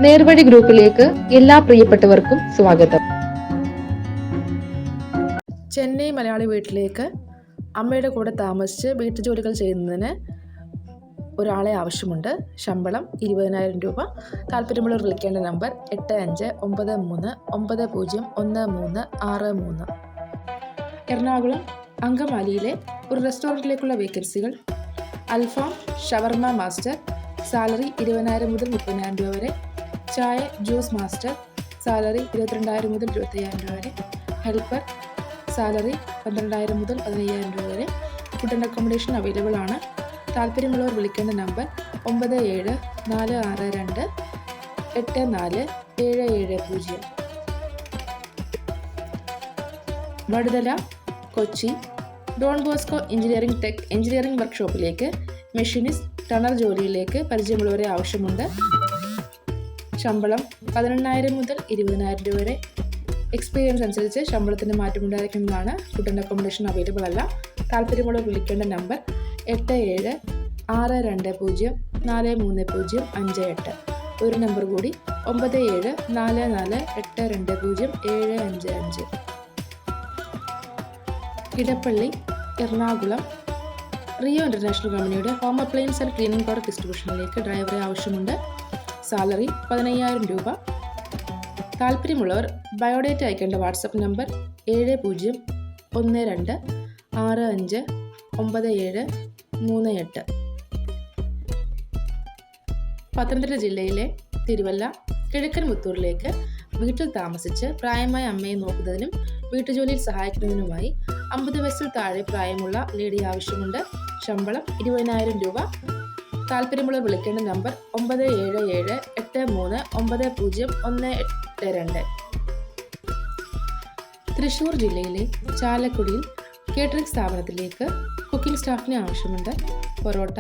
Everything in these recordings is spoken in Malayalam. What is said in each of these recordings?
നേർവഴി ഗ്രൂപ്പിലേക്ക് എല്ലാ പ്രിയപ്പെട്ടവർക്കും സ്വാഗതം. ചെന്നൈ മലയാളി വീട്ടിലേക്ക് അമ്മയുടെ കൂടെ താമസിച്ച് വീട്ടുജോലികൾ ചെയ്യുന്നതിന് ഒരാളെ ആവശ്യമുണ്ട്. ശമ്പളം 20,000 രൂപ. താല്പര്യമുള്ളവർ വിളിക്കേണ്ട നമ്പർ 8593901363. എറണാകുളം അങ്കമാലിയിലെ ഒരു റെസ്റ്റോറൻറ്റിലേക്കുള്ള വേക്കൻസികൾ. അൽഫാം ഷവർമ മാസ്റ്റർ, സാലറി 20,000 മുതൽ 30,000 രൂപ വരെ. ചായ ജ്യൂസ് മാസ്റ്റർ, സാലറി 22,000 മുതൽ 25,000 രൂപ വരെ. ഹെൽപ്പർ, സാലറി 12,000 മുതൽ 15,000 രൂപ വരെ. ഫുഡ് ആൻഡ് അക്കോമഡേഷൻ അവൈലബിൾ ആണ്. താല്പര്യമുള്ളവർ വിളിക്കേണ്ട number 9746284770. Vaduthala, Kochi Don Bosco engineering tech engineering വർക്ക്ഷോപ്പിലേക്ക് മെഷീനിസ്റ്റ് ടണർ ജോലിയിലേക്ക് പരിചയമുള്ളവരെ ആവശ്യമുണ്ട്. ശമ്പളം 18,000 മുതൽ 20,000 രൂപ വരെ. എക്സ്പീരിയൻസ് അനുസരിച്ച് ശമ്പളത്തിന് മാറ്റമുണ്ടായിരിക്കുന്നതാണ്. ഫുഡ് ആൻഡ് അക്കോമഡേഷൻ അവൈലബിൾ അല്ല. താല്പര്യമുള്ളവർ വിളിക്കേണ്ട നമ്പർ 8762204305. ഒരു നമ്പർ കൂടി 9744820755. ഇടപ്പള്ളി, എറണാകുളം റിയോ ഇൻ്റർനാഷണൽ കമ്പനിയുടെ home appliance and cleaning product ഡിസ്ട്രിബ്യൂഷനിലേക്ക് ഡ്രൈവറെ ആവശ്യമുണ്ട്. സാലറി 15,000 രൂപ. താല്പര്യമുള്ളവർ ബയോഡേറ്റ അയക്കേണ്ട വാട്സപ്പ് നമ്പർ 7012659738. പത്തനംതിട്ട ജില്ലയിലെ തിരുവല്ല കിഴക്കൻ മുത്തൂറിലേക്ക് വീട്ടിൽ താമസിച്ച് പ്രായമായ അമ്മയെ നോക്കുന്നതിനും വീട്ടുജോലിയിൽ സഹായിക്കുന്നതിനുമായി 50 വയസ്സിൽ താഴെ പ്രായമുള്ള ലേഡി ആവശ്യമുണ്ട്. ശമ്പളം 20,000 രൂപ. താല്പര്യമുള്ളവർ വിളിക്കേണ്ട നമ്പർ 9778390182. തൃശ്ശൂർ ജില്ലയിലെ ചാലക്കുടിയിൽ കേറ്ററിംഗ് സ്ഥാപനത്തിലേക്ക് കുക്കിംഗ് സ്റ്റാഫിനെ ആവശ്യമുണ്ട്. പൊറോട്ട,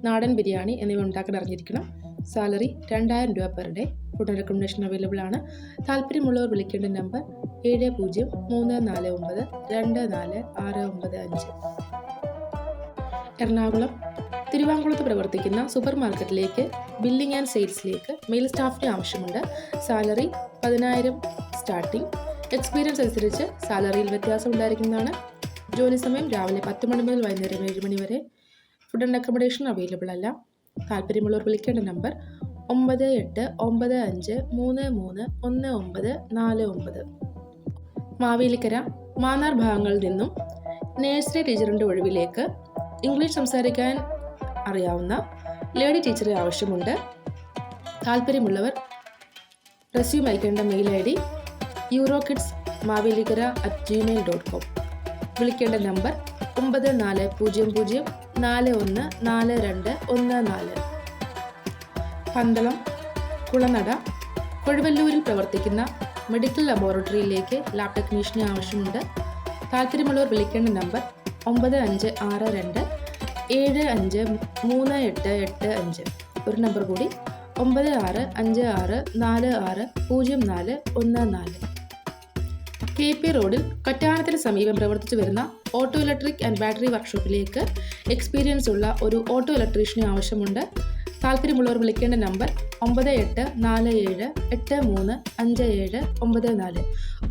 നാടൻ ബിരിയാണി എന്നിവ ഉണ്ടാക്കാൻ അറിഞ്ഞിരിക്കണം. സാലറി 2,000 രൂപ per day. Food and accommodation available ആണ്. താല്പര്യമുള്ളവർ വിളിക്കേണ്ട നമ്പർ 7034924695. എറണാകുളം തിരുവാങ്കുളത്ത് പ്രവർത്തിക്കുന്ന സൂപ്പർ മാർക്കറ്റിലേക്ക് ബില്ലിംഗ് ആൻഡ് സെയിൽസിലേക്ക് മെയിൽ സ്റ്റാഫിന് ആവശ്യമുണ്ട്. Salary 10,000 starting. എക്സ്പീരിയൻസ് അനുസരിച്ച് സാലറിയിൽ വ്യത്യാസം ഉണ്ടായിരിക്കുന്നതാണ്. ജോലി സമയം രാവിലെ 10 മണി മുതൽ വൈകുന്നേരം 7 മണി വരെ. ഫുഡ് ആൻഡ് അക്കോമഡേഷൻ അവൈലബിൾ അല്ല. താല്പര്യമുള്ളവർ വിളിക്കേണ്ട നമ്പർ 9895331949. മാവേലിക്കര, മാന്നാർ ഭാഗങ്ങളിൽ നിന്നും നഴ്സറി ടീച്ചറിൻ്റെ ഒഴിവിലേക്ക് ഇംഗ്ലീഷ് സംസാരിക്കാൻ അറിയാവുന്ന ലേഡി ടീച്ചറെ ആവശ്യമുണ്ട്. താല്പര്യമുള്ളവർ റെസ്യൂം അയക്കേണ്ട മെയിൽ ID eurokidsmavelikara@gmail.com. വിളിക്കേണ്ട നമ്പർ 9400414214. പന്തളം കുളനട കൊഴുവല്ലൂരിൽ പ്രവർത്തിക്കുന്ന മെഡിക്കൽ ലബോറട്ടറിയിലേക്ക് ലാബ് ടെക്നീഷ്യനെ ആവശ്യമുണ്ട്. താല്പര്യമുള്ളവർ വിളിക്കേണ്ട നമ്പർ 9562753885. ഒരു നമ്പർ കൂടി 9656460414. KP റോഡിൽ കറ്റാനത്തിന് സമീപം പ്രവർത്തിച്ചു വരുന്ന ഓട്ടോ ഇലക്ട്രിക് ആൻഡ് ബാറ്ററി വർക്ക്ഷോപ്പിലേക്ക് എക്സ്പീരിയൻസ് ഉള്ള ഒരു ഓട്ടോ ഇലക്ട്രീഷ്യനെ ആവശ്യമുണ്ട്. താല്പര്യമുള്ളവർ വിളിക്കേണ്ട നമ്പർ 9847835794.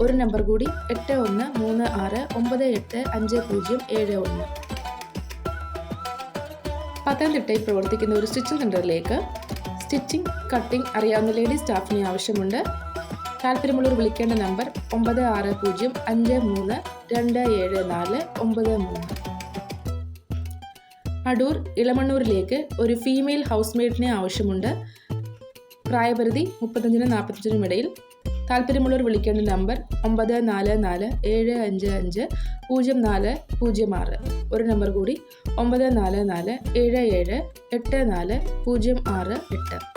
ഒരു നമ്പർ കൂടി 8136985071. പത്തനംതിട്ടയിൽ പ്രവർത്തിക്കുന്ന ഒരു സ്റ്റിച്ചിങ് സെൻ്ററിലേക്ക് സ്റ്റിച്ചിങ്, കട്ടിംഗ് അറിയാവുന്ന ലേഡി സ്റ്റാഫിനെ ആവശ്യമുണ്ട്. താല്പര്യമുള്ളവർ വിളിക്കേണ്ട നമ്പർ 9605327493. അടൂർ ഇളമണ്ണൂരിലേക്ക് ഒരു ഫീമെയിൽ ഹൗസ് മെയ്ഡിനെ ആവശ്യമുണ്ട്. പ്രായപരിധി 35-45 ഇടയിൽ. താല്പര്യമുള്ളവർ വിളിക്കേണ്ട നമ്പർ 9447550406. ഒരു നമ്പർ കൂടി 9447784068.